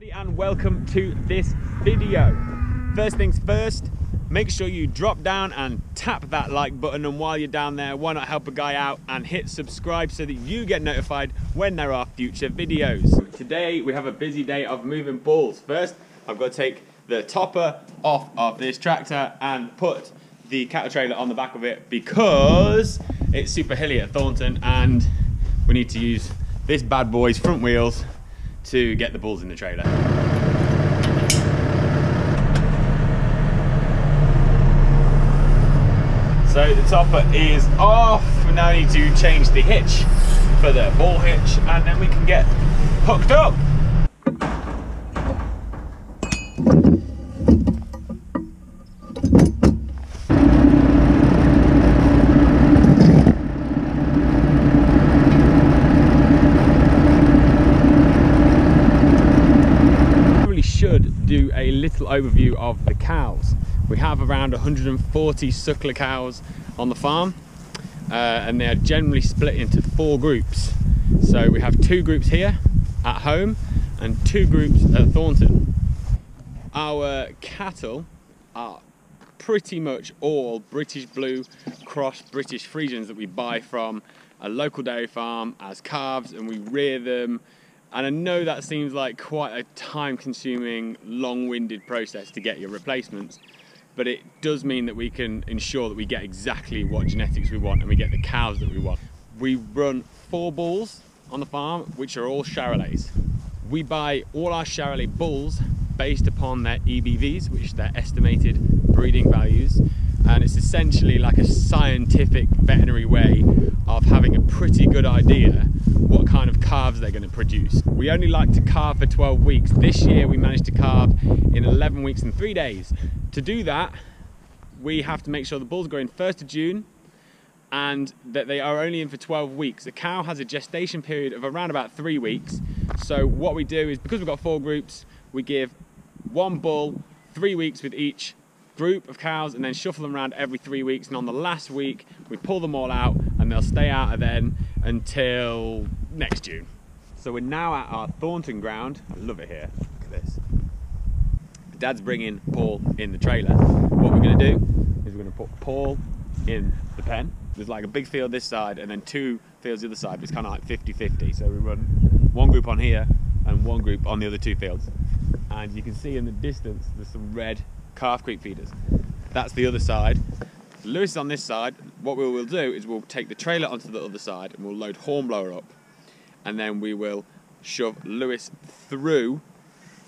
And welcome to this video. First things first, make sure you drop down and tap that like button, and while you're down there, why not help a guy out and hit subscribe so that you get notified when there are future videos. Today we have a busy day of moving balls. First, I've got to take the topper off of this tractor and put the cattle trailer on the back of it because it's super hilly at Thornton and we need to use this bad boy's front wheels to get the balls in the trailer. So the topper is off. We now need to change the hitch for the ball hitch and then we can get hooked up. Should do a little overview of the cows. We have around 140 suckler cows on the farm and they are generally split into 4 groups. So we have 2 groups here at home and 2 groups at Thornton. Our cattle are pretty much all British Blue Cross British Friesians that we buy from a local dairy farm as calves, and we rear them. And I know that seems like quite a time-consuming, long-winded process to get your replacements, but it does mean that we can ensure that we get exactly what genetics we want and we get the cows that we want. We run 4 bulls on the farm, which are all Charolais. We buy all our Charolais bulls based upon their EBVs, which are their estimated breeding values, and it's essentially like a scientific veterinary way of having a pretty good idea what kind of calves they're going to produce. We only like to calve for 12 weeks. This year we managed to calve in 11 weeks and 3 days. To do that, we have to make sure the bulls go in 1st of June and that they are only in for 12 weeks. A cow has a gestation period of around about 3 weeks. So what we do is, because we've got 4 groups, we give 1 bull 3 weeks with each group of cows and then shuffle them around every 3 weeks, and on the last week we pull them all out and they'll stay out of then until next June. So we're now at our Thornton ground. I love it here, look at this. Dad's bringing Paul in the trailer. What we're going to do is we're going to put Paul in the pen. There's like a big field this side and then 2 fields the other side, but it's kind of like 50-50. So we run 1 group on here and 1 group on the other 2 fields. And you can see in the distance there's some red calf creek feeders. That's the other side. Lewis is on this side. What we will do is we'll take the trailer onto the other side and we'll load Hornblower up, and then we will shove Lewis through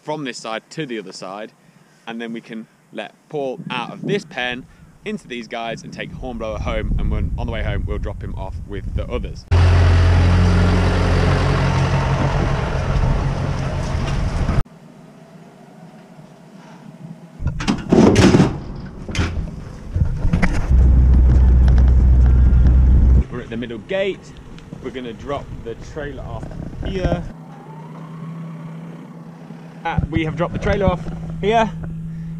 from this side to the other side, and then we can let Paul out of this pen into these guys and take Hornblower home, and when on the way home we'll drop him off with the others. The middle gate, we're going to drop the trailer off here. We have dropped the trailer off here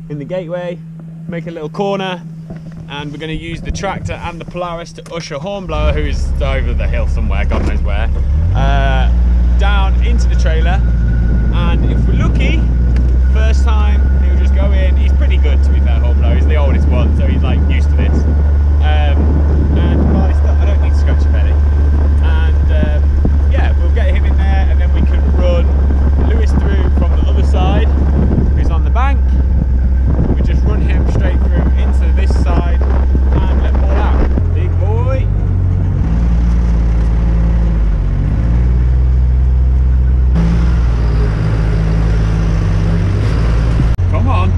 in the gateway, make a little corner, and we're going to use the tractor and the Polaris to usher Hornblower, who is over the hill somewhere, God knows where, down into the trailer. And if we're lucky, first time he'll just go in. He's pretty good, to be fair, Hornblower. He's the oldest one, so he's like used to this. And well, I don't need to scratch your belly. And yeah, we'll get him in there, and then we can run Lewis through from the other side, who's on the bank. We just run him straight through into this side and let Paul out. Big boy. Come on.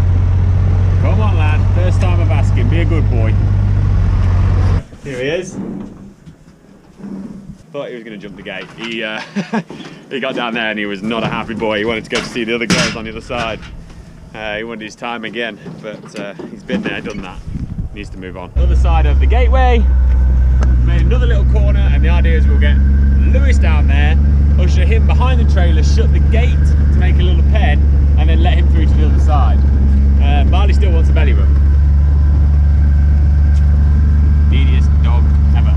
Come on, lad. First time of asking. Be a good boy. Here he is. Thought he was going to jump the gate. He got down there and he was not a happy boy. He wanted to go to see the other girls on the other side. He wanted his time again, but he's been there, done that. Needs to move on. Other side of the gateway. Made another little corner, and the idea is we'll get Lewis down there, usher him behind the trailer, shut the gate to make a little pen, and then let him through to the other side. Marley still wants a belly rub. Neediest dog ever.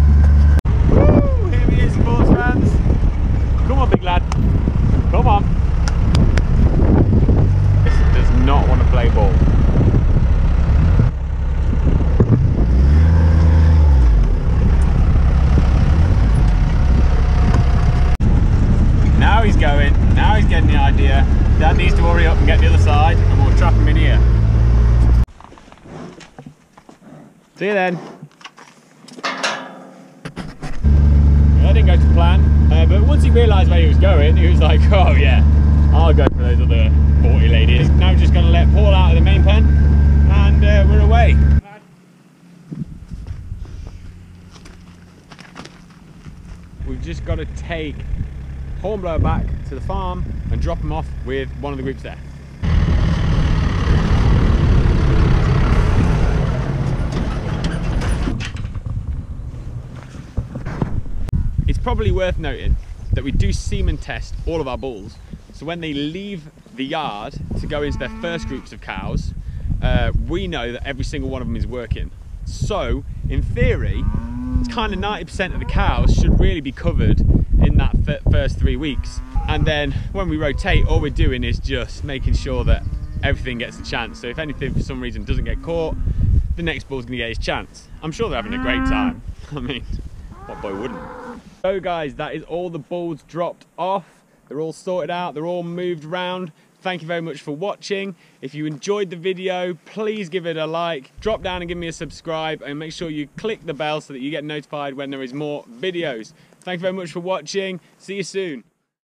Woo! Here he is, sports fans. Come on, big lad. Come on. Dad needs to hurry up and get the other side, and we'll trap him in here. See you then. That didn't go to plan, but once he realised where he was going, he was like, oh yeah, I'll go for those other 40 ladies. Now we're just going to let Paul out of the main pen, and we're away. We've just got to take Hornblower back to the farm and drop him off with one of the groups there. It's probably worth noting that we do semen test all of our bulls, so when they leave the yard to go into their first groups of cows, we know that every single one of them is working. So in theory, it's kind of 90% of the cows should really be covered in that first 3 weeks, and then when we rotate, all we're doing is just making sure that everything gets a chance. So if anything for some reason doesn't get caught, the next bull's gonna get his chance. I'm sure they're having a great time. I mean, what boy wouldn't? So guys, that is all the bulls dropped off. They're all sorted out, they're all moved around. Thank you very much for watching. If you enjoyed the video, please give it a like, drop down and give me a subscribe, and make sure you click the bell so that you get notified when there is more videos. Thank you very much for watching. See you soon.